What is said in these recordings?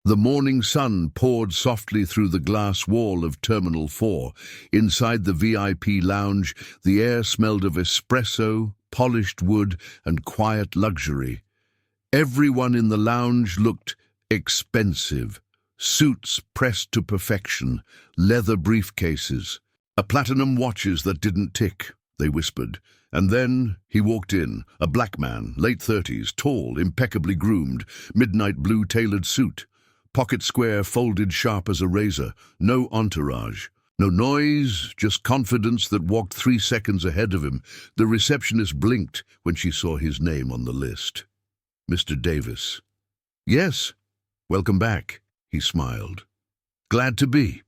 The morning sun poured softly through the glass wall of Terminal 4. Inside the VIP lounge, the air smelled of espresso, polished wood, and quiet luxury. Everyone in the lounge looked expensive. Suits pressed to perfection, leather briefcases, platinum watches that didn't tick, they whispered. And then he walked in, a black man, late 30s, tall, impeccably groomed, midnight blue tailored suit. Pocket square, folded sharp as a razor. No entourage. No noise, just confidence that walked 3 seconds ahead of him. The receptionist blinked when she saw his name on the list. Mr. Davis. Yes, welcome back, he smiled. Glad to be.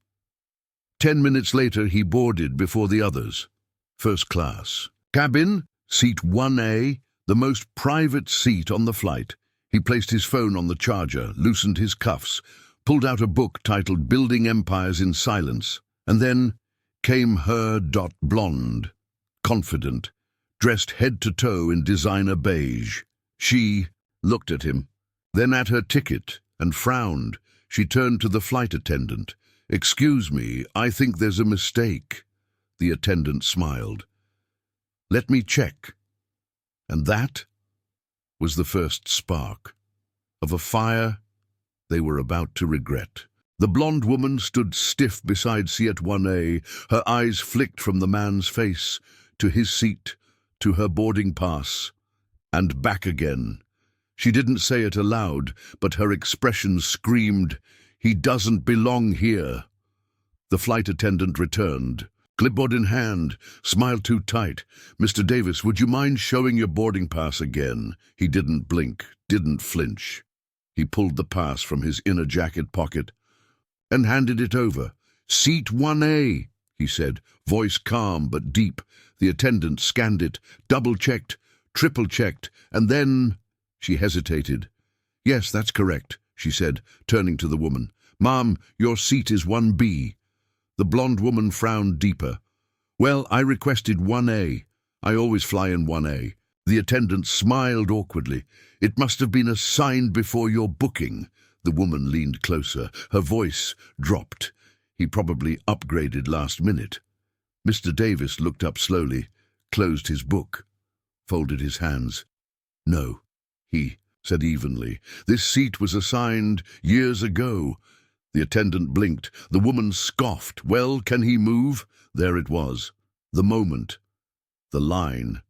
10 minutes later, he boarded before the others. First class. Cabin, seat 1A, the most private seat on the flight. He placed his phone on the charger, loosened his cuffs, pulled out a book titled Building Empires in Silence, and then came her blonde, confident, dressed head to toe in designer beige. She looked at him, then at her ticket, and frowned. She turned to the flight attendant. "Excuse me, I think there's a mistake." The attendant smiled. "Let me check." And that was the first spark of a fire they were about to regret. The blonde woman stood stiff beside Seat 1A, her eyes flicked from the man's face to his seat, to her boarding pass, and back again. She didn't say it aloud, but her expression screamed, "He doesn't belong here." The flight attendant returned, clipboard in hand, smile too tight. "Mr. Davis, would you mind showing your boarding pass again?" He didn't blink, didn't flinch. He pulled the pass from his inner jacket pocket and handed it over. "Seat 1A, he said, voice calm but deep. The attendant scanned it, double-checked, triple-checked, and then she hesitated. "Yes, that's correct," she said, turning to the woman. "Ma'am, your seat is 1B. The blonde woman frowned deeper. "Well, I requested 1A. I always fly in 1A. The attendant smiled awkwardly. "It must have been assigned before your booking." The woman leaned closer. Her voice dropped. "He probably upgraded last minute." Mr. Davis looked up slowly, closed his book, folded his hands. "No," he said evenly. "This seat was assigned years ago." The attendant blinked. The woman scoffed. "Well, can he move?" There it was. The moment. The line.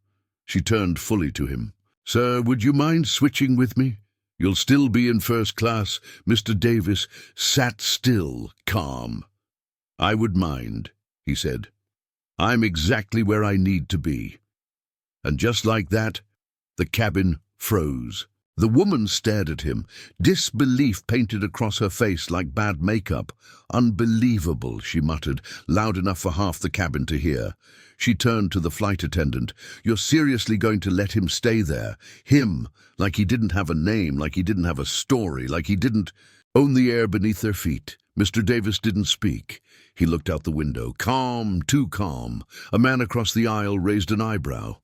She turned fully to him. "Sir, would you mind switching with me? You'll still be in first class." Mr. Davis sat still, calm. "I would mind," he said. "I'm exactly where I need to be." And just like that, the cabin froze. The woman stared at him, disbelief painted across her face like bad makeup. "Unbelievable," she muttered, loud enough for half the cabin to hear. She turned to the flight attendant. "You're seriously going to let him stay there? Him, like he didn't have a name, like he didn't have a story, like he didn't own the air beneath their feet?" Mr. Davis didn't speak. He looked out the window, calm, too calm. A man across the aisle raised an eyebrow.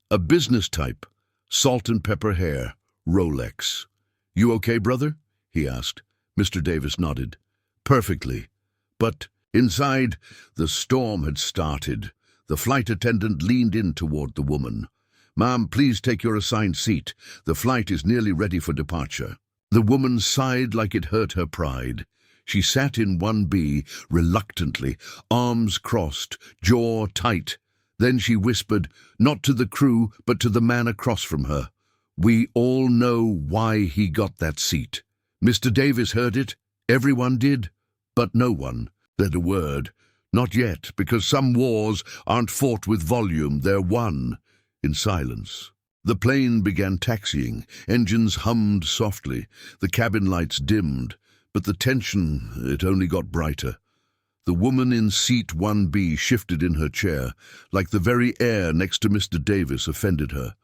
A business type, salt and pepper hair. Rolex. "You okay, brother?" he asked. Mr. Davis nodded. "Perfectly." But inside, the storm had started. The flight attendant leaned in toward the woman. "Ma'am, please take your assigned seat. The flight is nearly ready for departure." The woman sighed like it hurt her pride. She sat in 1B, reluctantly, arms crossed, jaw tight. Then she whispered, not to the crew, but to the man across from her. "We all know why he got that seat." Mr. Davis heard it. Everyone did. But no one said a word. Not yet, because some wars aren't fought with volume, they're won in silence. The plane began taxiing. Engines hummed softly. The cabin lights dimmed. But the tension, it only got brighter. The woman in seat 1B shifted in her chair, like the very air next to Mr. Davis offended her.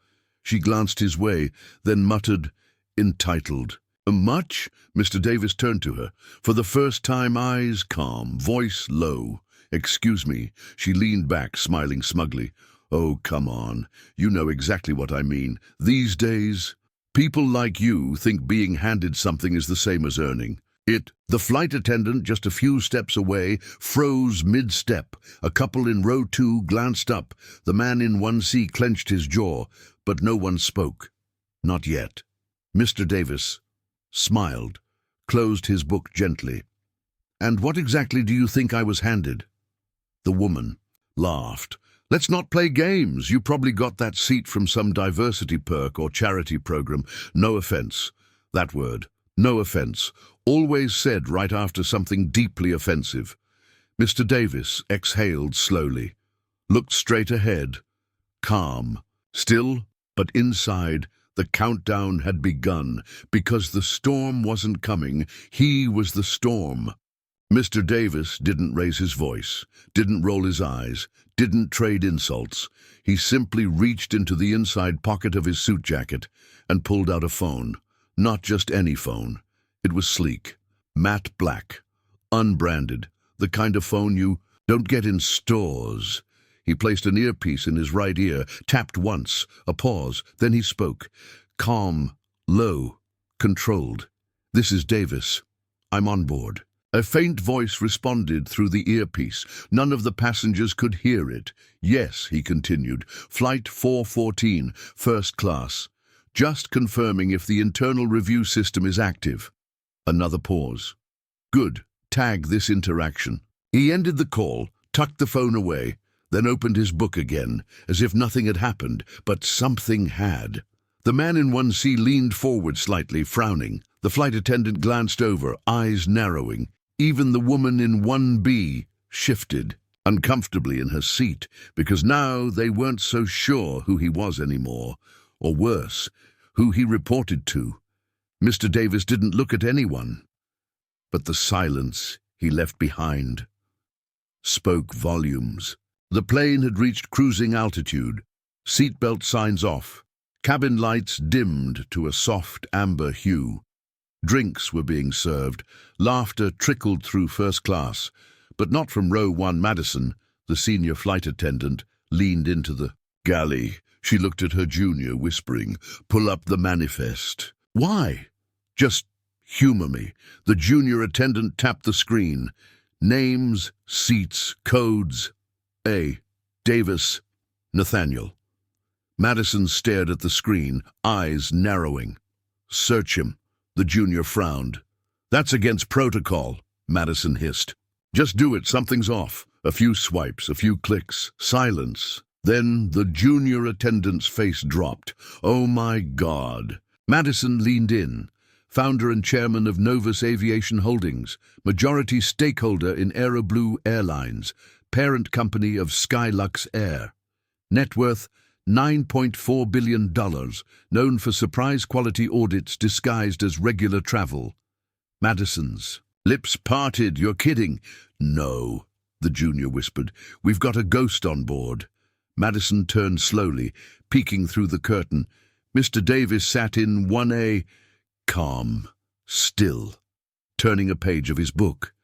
She glanced his way, then muttered, "Entitled." "Much?" Mr. Davis turned to her. For the first time, eyes calm, voice low. "Excuse me." She leaned back, smiling smugly. "Oh, come on. You know exactly what I mean. These days, people like you think being handed something is the same as earning. The flight attendant, just a few steps away, froze mid-step. A couple in row 2 glanced up. The man in 1C clenched his jaw, but no one spoke. Not yet. Mr. Davis smiled, closed his book gently. "And what exactly do you think I was handed?" The woman laughed. "Let's not play games. You probably got that seat from some diversity perk or charity program. No offense." That word, no offense, always said right after something deeply offensive. Mr. Davis exhaled slowly, looked straight ahead, calm, still, but inside, the countdown had begun, because the storm wasn't coming, he was the storm. Mr. Davis didn't raise his voice, didn't roll his eyes, didn't trade insults. He simply reached into the inside pocket of his suit jacket and pulled out a phone. Not just any phone. It was sleek, matte black, unbranded, the kind of phone you don't get in stores. He placed an earpiece in his right ear, tapped once, a pause, then he spoke. Calm, low, controlled. "This is Davis. I'm on board." A faint voice responded through the earpiece. None of the passengers could hear it. "Yes," he continued, "Flight 414, first class. Just confirming if the internal review system is active." Another pause. "Good. Tag this interaction." He ended the call, tucked the phone away, then opened his book again, as if nothing had happened, but something had. The man in 1C leaned forward slightly, frowning. The flight attendant glanced over, eyes narrowing. Even the woman in 1B shifted, uncomfortably in her seat, because now they weren't so sure who he was anymore, or worse, who he reported to. Mr. Davis didn't look at anyone, but the silence he left behind spoke volumes. The plane had reached cruising altitude, seatbelt signs off, cabin lights dimmed to a soft amber hue. Drinks were being served, laughter trickled through first class, but not from row 1. Madison, the senior flight attendant, leaned into the galley. She looked at her junior, whispering, "Pull up the manifest." "Why?" "Just humor me." The junior attendant tapped the screen. Names, seats, codes. A. Davis, Nathaniel. Madison stared at the screen, eyes narrowing. "Search him." The junior frowned. "That's against protocol," Madison hissed. "Just do it, something's off." A few swipes, a few clicks, silence. Then the junior attendant's face dropped. "Oh my God." Madison leaned in. Founder and chairman of Novus Aviation Holdings, majority stakeholder in Aeroblue Airlines, parent company of Skylux Air. Net worth $9.4 billion, known for surprise quality audits disguised as regular travel. Madison's lips parted. "You're kidding." "No," the junior whispered. "We've got a ghost on board." Madison turned slowly, peeking through the curtain. Mr. Davis sat in 1A, calm, still, turning a page of his book.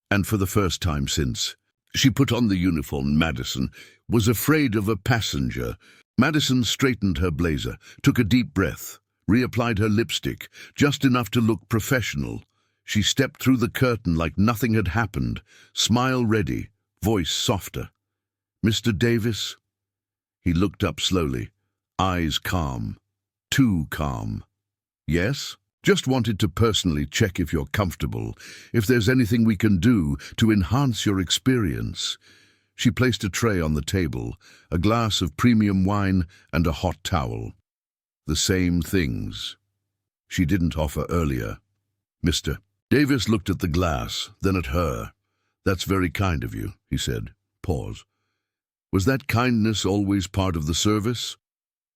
And for the first time since, she put on the uniform. Madison was afraid of a passenger. Madison straightened her blazer, took a deep breath, reapplied her lipstick, just enough to look professional. She stepped through the curtain like nothing had happened, smile ready, voice softer. "Mr. Davis?" He looked up slowly, eyes calm, too calm. "Yes? Just wanted to personally check if you're comfortable, if there's anything we can do to enhance your experience." She placed a tray on the table, a glass of premium wine and a hot towel. The same things she didn't offer earlier. Mr. Davis looked at the glass, then at her. "That's very kind of you," he said. Pause. "Was that kindness always part of the service?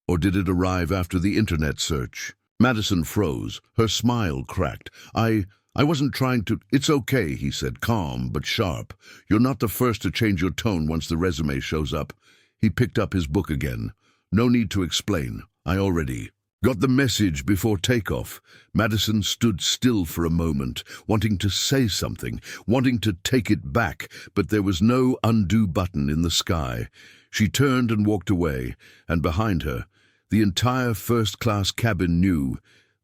Or did it arrive after the internet search?" Madison froze. Her smile cracked. I wasn't trying to—" "It's okay," he said, calm but sharp. "You're not the first to change your tone once the resume shows up." He picked up his book again. "No need to explain. I already got the message before takeoff." Madison stood still for a moment, wanting to say something, wanting to take it back, but there was no undo button in the sky. She turned and walked away, and behind her, the entire first-class cabin knew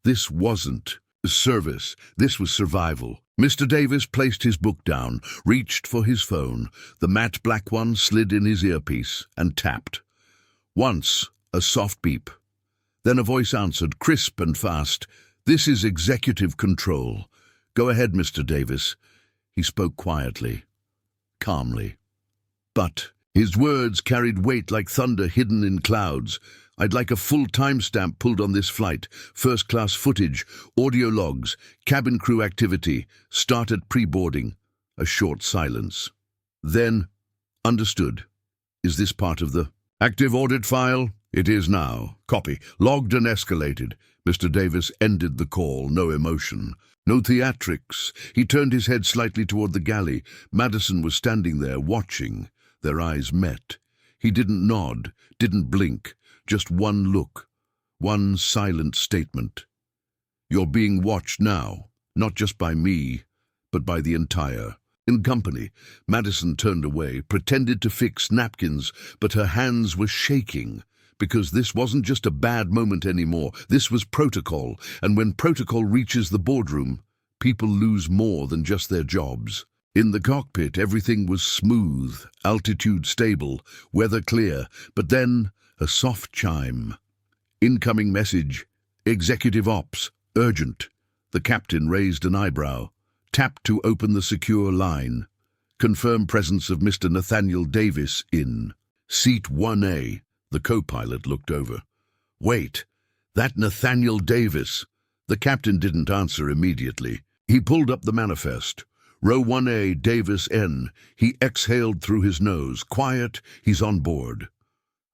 this wasn't Service. This was survival. Mr. Davis placed his book down, reached for his phone. The matte black one slid in his earpiece and tapped. Once, a soft beep. Then a voice answered, crisp and fast. "This is executive control. Go ahead, Mr. Davis." He spoke quietly, calmly. But his words carried weight like thunder hidden in clouds. "I'd like a full timestamp pulled on this flight. First-class footage, audio logs, cabin crew activity. Start at pre-boarding." A short silence. Then, "Understood. Is this part of the active audit file?" "It is now. Copy. Logged and escalated." Mr. Davis ended the call, no emotion. No theatrics. He turned his head slightly toward the galley. Madison was standing there, watching. Their eyes met. He didn't nod, didn't blink. Just one look. One silent statement. "You're being watched now. Not just by me, but by the entire." In company, Madison turned away, pretended to fix napkins, but her hands were shaking. Because this wasn't just a bad moment anymore. This was protocol, and when protocol reaches the boardroom, people lose more than just their jobs. In the cockpit, everything was smooth, altitude stable, weather clear, but then a soft chime. "Incoming message. Executive ops. Urgent." The captain raised an eyebrow. "Tap to open the secure line. Confirm presence of Mr. Nathaniel Davis in seat 1A. The co-pilot looked over. "Wait, that Nathaniel Davis?" The captain didn't answer immediately. He pulled up the manifest. Row 1A, Davis N. He exhaled through his nose. "Quiet, he's on board."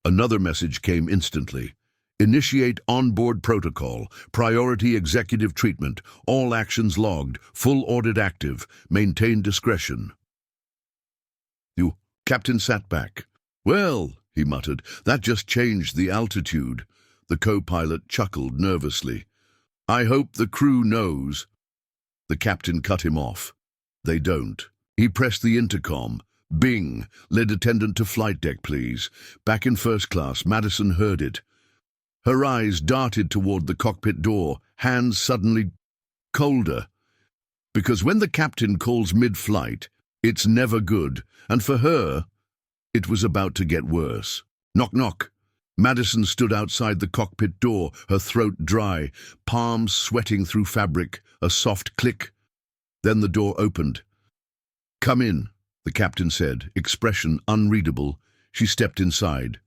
Another message came instantly. "Initiate onboard protocol. Priority executive treatment. All actions logged. Full audit active. Maintain discretion." The captain sat back. "Well," he muttered, "that just changed the altitude." The co-pilot chuckled nervously. "I hope the crew knows." The captain cut him off. "They don't." He pressed the intercom. "Bing, lead attendant to flight deck, please." Back in first class, Madison heard it. Her eyes darted toward the cockpit door, hands suddenly colder. Because when the captain calls mid-flight, it's never good, and for her, it was about to get worse. Knock, knock. Madison stood outside the cockpit door, her throat dry, palms sweating through fabric, a soft click. Then the door opened. "Come in," the captain said, expression unreadable. She stepped inside,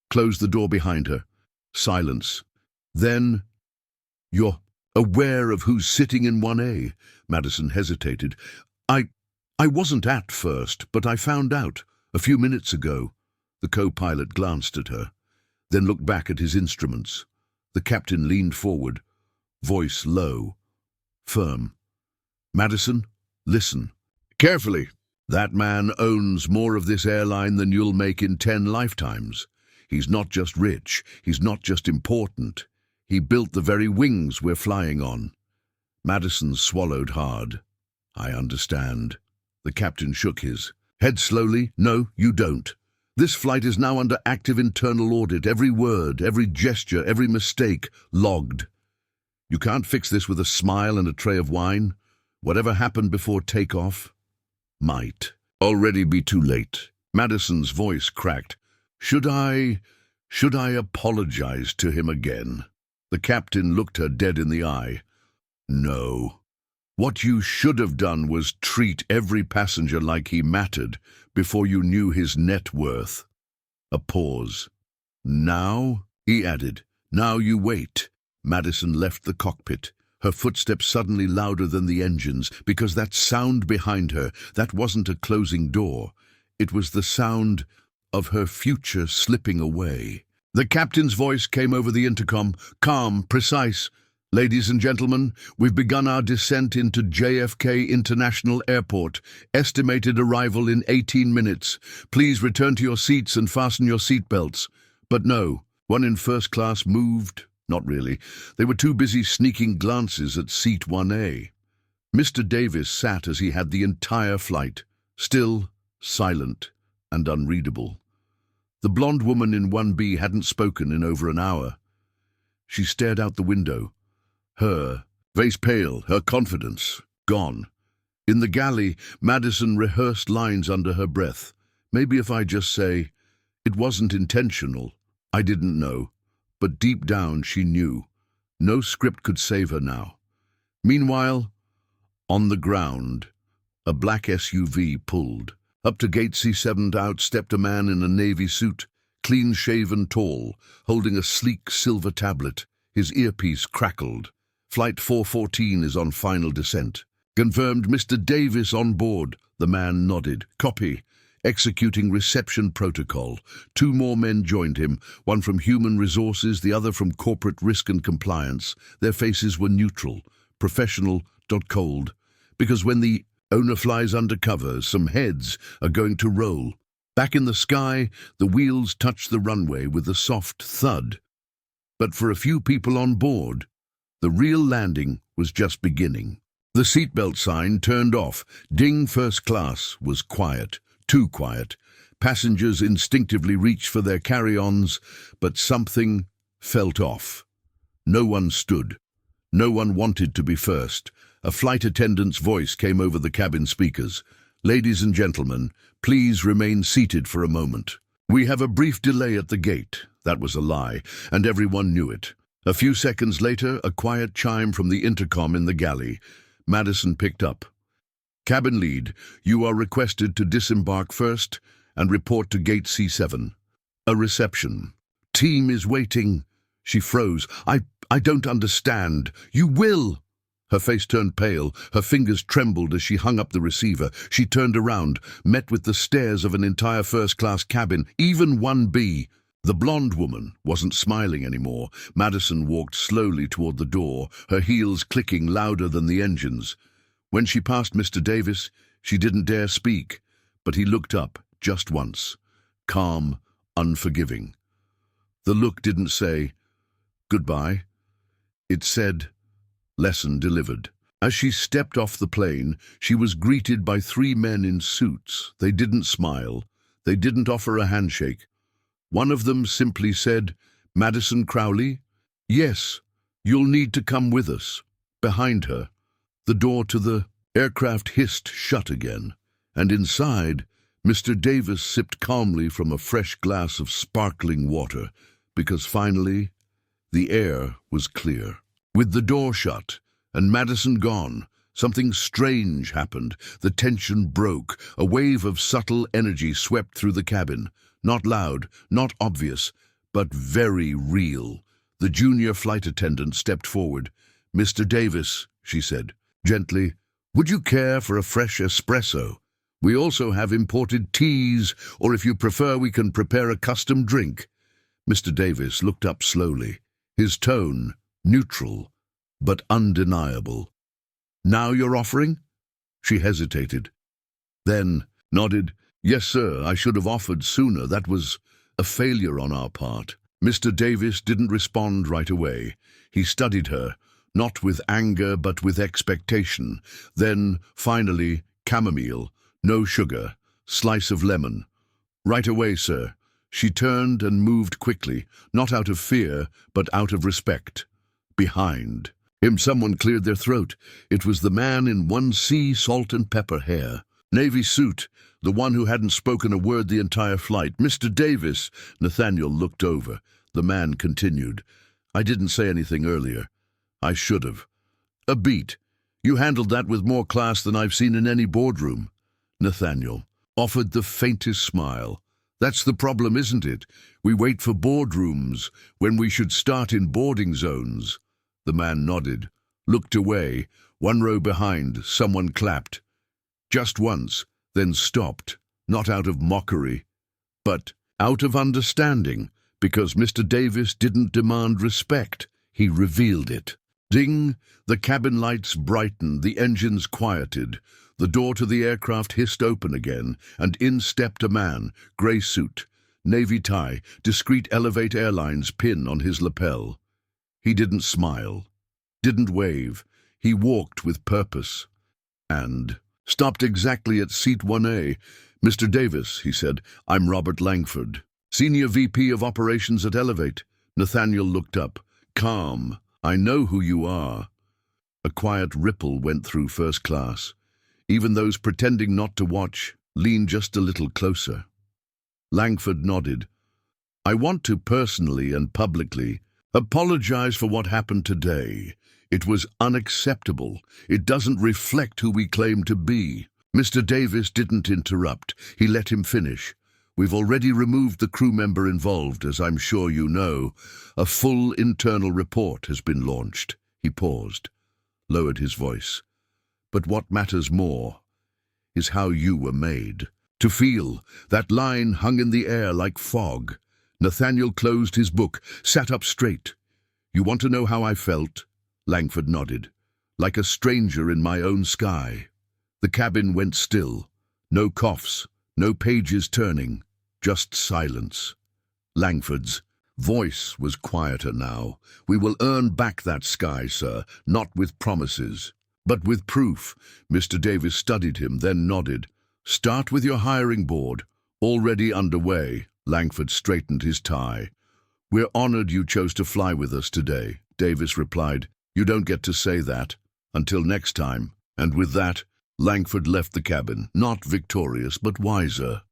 closed the door behind her. Silence. Then, "You're aware of who's sitting in 1A?" Madison hesitated. I wasn't at first, but I found out a few minutes ago." The co-pilot glanced at her, then looked back at his instruments. The captain leaned forward, voice low, firm. "Madison, listen. Carefully. That man owns more of this airline than you'll make in 10 lifetimes. He's not just rich, he's not just important. He built the very wings we're flying on." Madison swallowed hard. "I understand." The captain shook his head slowly. "No, you don't. This flight is now under active internal audit. Every word, every gesture, every mistake, logged. You can't fix this with a smile and a tray of wine. Whatever happened before takeoff might already be too late." Madison's voice cracked. Should I apologize to him again?" The captain looked her dead in the eye. "No. What you should have done was treat every passenger like he mattered before you knew his net worth." A pause. "Now," he added, "now you wait." Madison left the cockpit, her footsteps suddenly louder than the engines, because that sound behind her, that wasn't a closing door. It was the sound of her future slipping away. The captain's voice came over the intercom, calm, precise. "Ladies and gentlemen, we've begun our descent into JFK International Airport. Estimated arrival in 18 minutes. Please return to your seats and fasten your seatbelts." But no, one in first class moved. Not really. They were too busy sneaking glances at seat 1A. Mr. Davis sat as he had the entire flight, still, silent, and unreadable. The blonde woman in 1B hadn't spoken in over an hour. She stared out the window. Her Face pale, her confidence gone. In the galley, Madison rehearsed lines under her breath. Maybe if I just say, "It wasn't intentional. I didn't know." But deep down she knew. No script could save her now. Meanwhile, on the ground, a black SUV pulled. Up to gate C7 out stepped a man in a navy suit, clean-shaven, tall, holding a sleek silver tablet. His earpiece crackled. "Flight 414 is on final descent." "Confirmed, Mr. Davis on board." The man nodded. "Copy." Executing reception protocol. Two more men joined him, one from Human Resources, the other from Corporate Risk and Compliance. Their faces were neutral, professional, cold. Because when the owner flies undercover, some heads are going to roll. Back in the sky, the wheels touched the runway with a soft thud. But for a few people on board, the real landing was just beginning. The seatbelt sign turned off. Ding first class was quiet. Too quiet. Passengers instinctively reached for their carry-ons, but something felt off. No one stood. No one wanted to be first. A flight attendant's voice came over the cabin speakers. "Ladies and gentlemen, please remain seated for a moment. We have a brief delay at the gate." That was a lie, and everyone knew it. A few seconds later, a quiet chime from the intercom in the galley. Madison picked up. "Cabin lead, you are requested to disembark first and report to gate C7. A reception. Team is waiting." She froze. I don't understand." "You will." Her face turned pale. Her fingers trembled as she hung up the receiver. She turned around, met with the stares of an entire first-class cabin, even 1B. The blonde woman wasn't smiling anymore. Madison walked slowly toward the door, her heels clicking louder than the engines. When she passed Mr. Davis, she didn't dare speak, but he looked up just once, calm, unforgiving. The look didn't say, "Goodbye." It said, "Lesson delivered." As she stepped off the plane, she was greeted by three men in suits. They didn't smile. They didn't offer a handshake. One of them simply said, "Madison Crowley?" "Yes, you'll need to come with us." Behind her, the door to the aircraft hissed shut again, and inside, Mr. Davis sipped calmly from a fresh glass of sparkling water, because finally, the air was clear. With the door shut and Madison gone, something strange happened. The tension broke. A wave of subtle energy swept through the cabin. Not loud, not obvious, but very real. The junior flight attendant stepped forward. "Mr. Davis," she said, gently, "would you care for a fresh espresso? We also have imported teas, or if you prefer, we can prepare a custom drink." Mr. Davis looked up slowly, his tone neutral, but undeniable. "Now you're offering?" She hesitated, then nodded. "Yes, sir, I should have offered sooner. That was a failure on our part." Mr. Davis didn't respond right away. He studied her, not with anger but with expectation. Then, finally, chamomile, no sugar, slice of lemon. "Right away, sir." She turned and moved quickly, not out of fear, but out of respect. Behind him, someone cleared their throat. It was the man in 1C salt and pepper hair. Navy suit, the one who hadn't spoken a word the entire flight. "Mr. Davis." Nathaniel looked over. The man continued, "I didn't say anything earlier. I should have." "A beat. You handled that with more class than I've seen in any boardroom." Nathaniel offered the faintest smile. "That's the problem, isn't it? We wait for boardrooms when we should start in boarding zones." The man nodded, looked away. One row behind, someone clapped. Just once, then stopped, not out of mockery, but out of understanding, because Mr. Davis didn't demand respect. He revealed it. Ding! The cabin lights brightened, the engines quieted. The door to the aircraft hissed open again, and in stepped a man, grey suit, navy tie, discreet Elevate Airlines pin on his lapel. He didn't smile, didn't wave. He walked with purpose, and stopped exactly at seat 1A. "Mr. Davis," he said, "I'm Robert Langford, Senior VP of Operations at Elevate." Nathaniel looked up, calm. "I know who you are." A quiet ripple went through first class. Even those pretending not to watch leaned just a little closer. Langford nodded. I want to personally and publicly apologize for what happened today. It was unacceptable. It doesn't reflect who we claim to be. Mr. Davis didn't interrupt. He let him finish. We've already removed the crew member involved, as I'm sure you know. A full internal report has been launched. He paused, lowered his voice. But what matters more is how you were made. To feel that line hung in the air like fog. Nathaniel closed his book, sat up straight. You want to know how I felt? Langford nodded. Like a stranger in my own sky. The cabin went still. No coughs, no pages turning, just silence. Langford's voice was quieter now. We will earn back that sky, sir, not with promises, but with proof. Mr. Davis studied him, then nodded. Start with your hiring board. Already underway. Langford straightened his tie. We're honored you chose to fly with us today, Davis replied. You don't get to say that. Until next time. And with that, Langford left the cabin, not victorious, but wiser.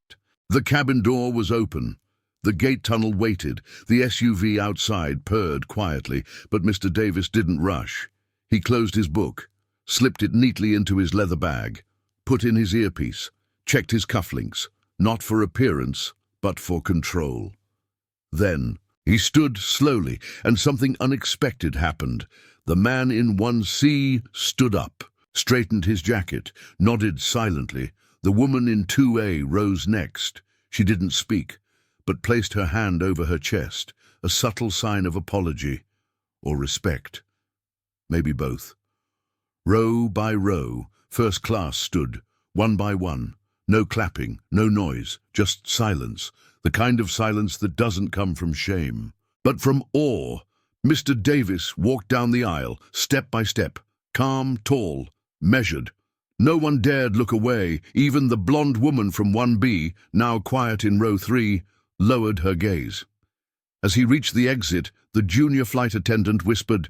The cabin door was open. The gate tunnel waited. The SUV outside purred quietly, but Mr. Davis didn't rush. He closed his book, slipped it neatly into his leather bag, put in his earpiece, checked his cufflinks, not for appearance, but for control. Then he stood slowly, and something unexpected happened. The man in 1C stood up, straightened his jacket, nodded silently. The woman in 2A rose next. She didn't speak, but placed her hand over her chest, a subtle sign of apology or respect. Maybe both. Row by row, first class stood, one by one. No clapping, no noise, just silence, the kind of silence that doesn't come from shame, but from awe. Mr. Davis walked down the aisle, step by step, calm, tall, measured. No one dared look away. Even the blonde woman from 1B, now quiet in row 3, lowered her gaze. As he reached the exit, the junior flight attendant whispered,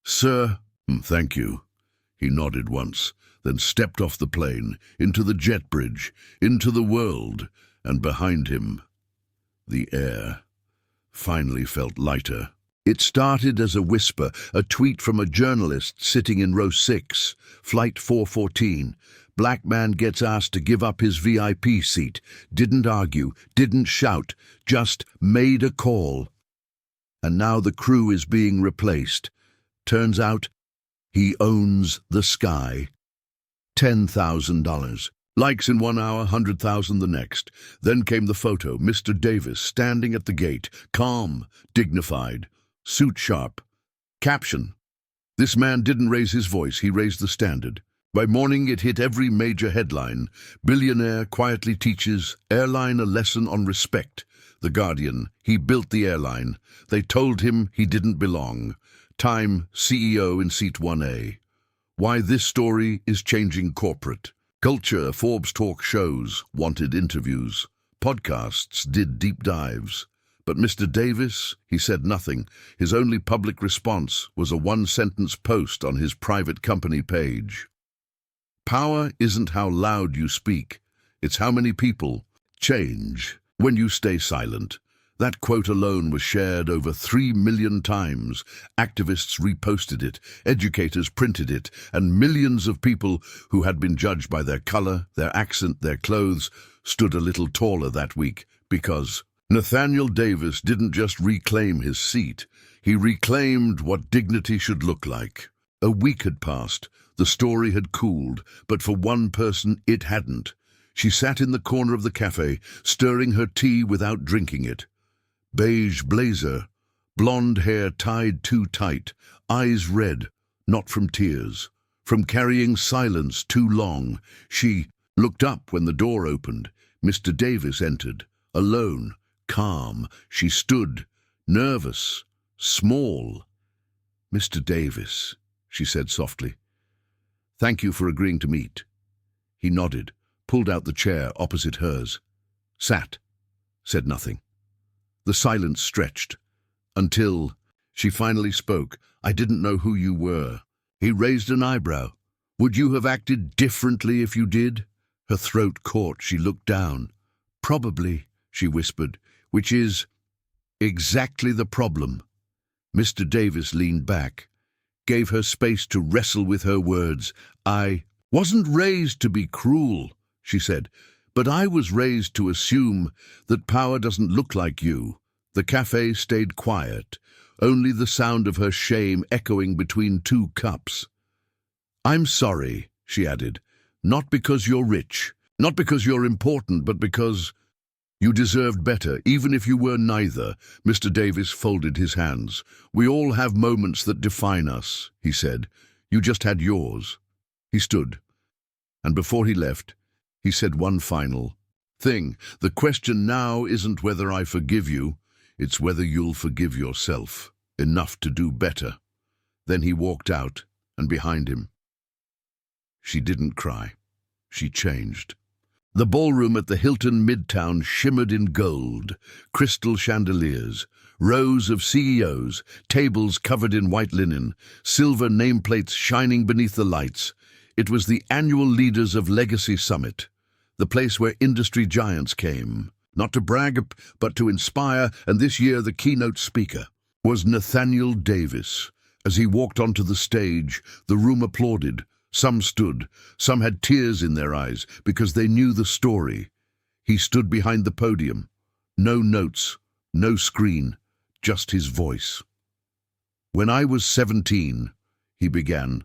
Sir, thank you. He nodded once, then stepped off the plane, into the jet bridge, into the world, and behind him, the air finally felt lighter. It started as a whisper, a tweet from a journalist sitting in row 6, flight 414. Black man gets asked to give up his VIP seat. Didn't argue, didn't shout, just made a call. And now the crew is being replaced. Turns out, he owns the sky. $10,000. Likes in 1 hour, 100,000 the next. Then came the photo, Mr. Davis standing at the gate, calm, dignified, suit sharp. Caption: This man didn't raise his voice, he raised the standard. By morning it hit every major headline. Billionaire quietly teaches airline a lesson on respect. The Guardian, he built the airline. They told him he didn't belong. Time, CEO in seat 1A. Why this story is changing corporate. Culture, Forbes talk shows, wanted interviews. Podcasts did deep dives. But Mr. Davis, he said nothing. His only public response was a one-sentence post on his private company page. Power isn't how loud you speak. It's how many people change when you stay silent. That quote alone was shared over 3 million times. Activists reposted it, educators printed it, and millions of people who had been judged by their color, their accent, their clothes, stood a little taller that week because Nathaniel Davis didn't just reclaim his seat, he reclaimed what dignity should look like. A week had passed, the story had cooled, but for one person it hadn't. She sat in the corner of the cafe, stirring her tea without drinking it. Beige blazer, blonde hair tied too tight, eyes red, not from tears, from carrying silence too long. She looked up when the door opened. Mr. Davis entered, alone, calm. She stood, nervous, small. Mr. Davis, she said softly, thank you for agreeing to meet. He nodded, pulled out the chair opposite hers, sat, said nothing. The silence stretched, until she finally spoke. I didn't know who you were. He raised an eyebrow. Would you have acted differently if you did? Her throat caught. She looked down. Probably, she whispered, which is exactly the problem. Mr. Davis leaned back, gave her space to wrestle with her words. I wasn't raised to be cruel, she said, but I was raised to assume that power doesn't look like you. The cafe stayed quiet, only the sound of her shame echoing between two cups. I'm sorry, she added, not because you're rich, not because you're important, but because you deserved better, even if you were neither. Mr. Davis folded his hands. We all have moments that define us, he said. You just had yours. He stood, and before he left, he said one final thing. The question now isn't whether I forgive you, it's whether you'll forgive yourself enough to do better. Then he walked out, and behind him. She didn't cry. She changed. The ballroom at the Hilton Midtown shimmered in gold, crystal chandeliers, rows of CEOs, tables covered in white linen, silver nameplates shining beneath the lights. It was the annual Leaders of Legacy Summit, the place where industry giants came, not to brag, but to inspire, and this year the keynote speaker was Nathaniel Davis. As he walked onto the stage, the room applauded. Some stood, some had tears in their eyes because they knew the story. He stood behind the podium. No notes, no screen, just his voice. When I was 17, he began,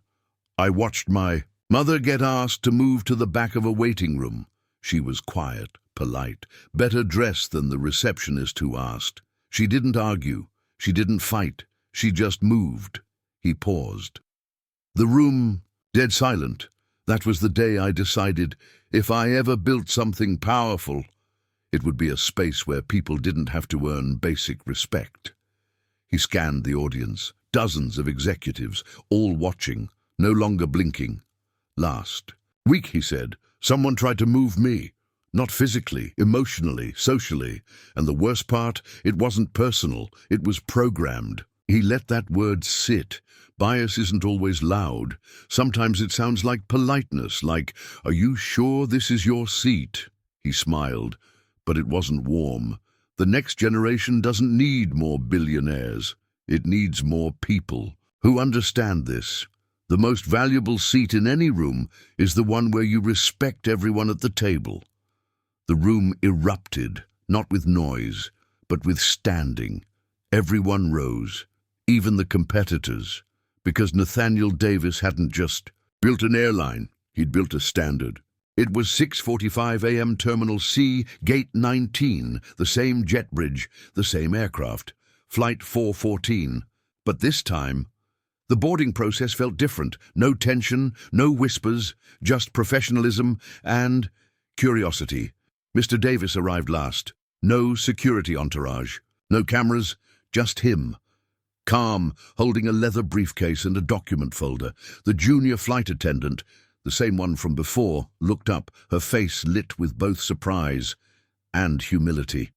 I watched my mother get asked to move to the back of a waiting room. She was quiet, polite, better dressed than the receptionist who asked. She didn't argue, she didn't fight, she just moved. He paused. The room dead silent. That was the day I decided if I ever built something powerful, it would be a space where people didn't have to earn basic respect. He scanned the audience, dozens of executives, all watching, no longer blinking. Last week, he said, someone tried to move me. Not physically, emotionally, socially. And the worst part, it wasn't personal, it was programmed. He let that word sit. Bias isn't always loud. Sometimes it sounds like politeness, like, are you sure this is your seat? He smiled, but it wasn't warm. The next generation doesn't need more billionaires. It needs more people who understand this. The most valuable seat in any room is the one where you respect everyone at the table. The room erupted, not with noise, but with standing. Everyone rose, even the competitors. Because Nathaniel Davis hadn't just built an airline, he'd built a standard. It was 6:45 a.m. Terminal C, Gate 19, the same jet bridge, the same aircraft, Flight 414. But this time, the boarding process felt different. No tension, no whispers, just professionalism and curiosity. Mr. Davis arrived last. No security entourage, no cameras, just him. Calm, holding a leather briefcase and a document folder. The junior flight attendant, the same one from before, looked up, her face lit with both surprise and humility.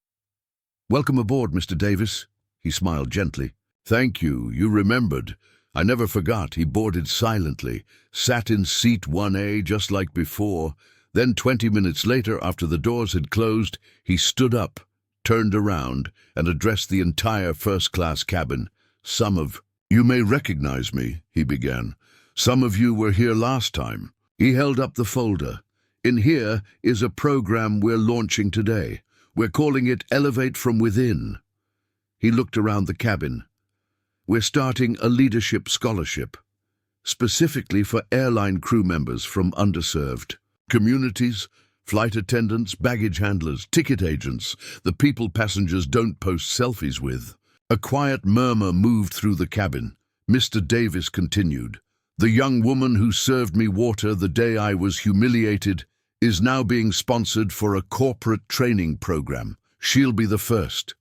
Welcome aboard, Mr. Davis. He smiled gently. Thank you, you remembered. I never forgot. He boarded silently, sat in seat 1A just like before. Then 20 minutes later, after the doors had closed, he stood up, turned around, and addressed the entire first-class cabin. Some of you may recognize me, he began. Some of you were here last time. He held up the folder. In here is a program we're launching today. We're calling it Elevate from Within. He looked around the cabin. We're starting a leadership scholarship, specifically for airline crew members from underserved communities, flight attendants, baggage handlers, ticket agents, the people passengers don't post selfies with. A quiet murmur moved through the cabin. Mr. Davis continued, the young woman who served me water the day I was humiliated is now being sponsored for a corporate training program. She'll be the first.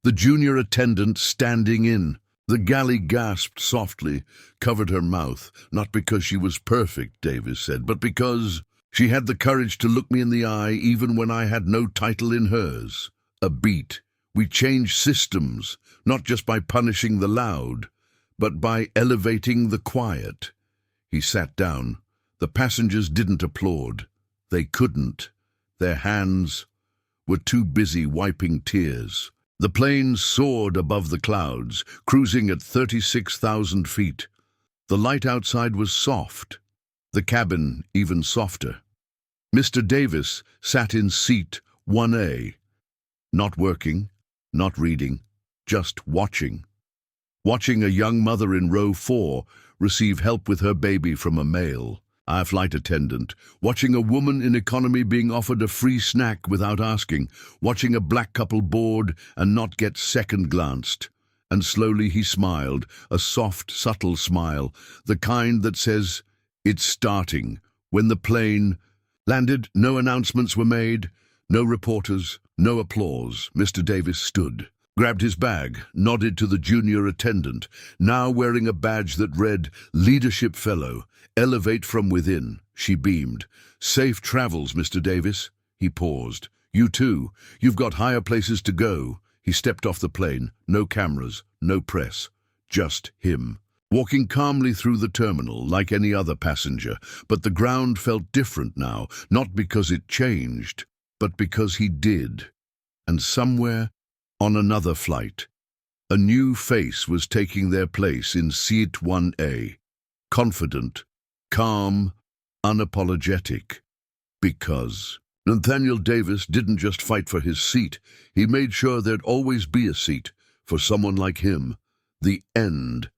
The junior attendant standing in. The galley gasped softly, covered her mouth, not because she was perfect, Davis said, but because she had the courage to look me in the eye even when I had no title in hers. A beat. We change systems, not just by punishing the loud, but by elevating the quiet. He sat down. The passengers didn't applaud. They couldn't. Their hands were too busy wiping tears. The plane soared above the clouds, cruising at 36,000 feet. The light outside was soft, the cabin even softer. Mr. Davis sat in seat 1A, not working, not reading, just watching. Watching a young mother in row 4 receive help with her baby from a male flight attendant, watching a woman in economy being offered a free snack without asking, watching a black couple board and not get second-glanced. And slowly he smiled, a soft, subtle smile, the kind that says, "It's starting." When the plane landed, no announcements were made, no reporters, no applause. Mr. Davis stood, grabbed his bag, nodded to the junior attendant, now wearing a badge that read, "Leadership Fellow, Elevate from Within." She beamed. "Safe travels, Mr. Davis." He paused. "You too. You've got higher places to go." He stepped off the plane. No cameras, no press. Just him. Walking calmly through the terminal like any other passenger. But the ground felt different now, not because it changed, but because he did. And somewhere, on another flight, a new face was taking their place in seat 1A. Confident, calm, unapologetic. Because Nathaniel Davis didn't just fight for his seat, he made sure there'd always be a seat for someone like him. The end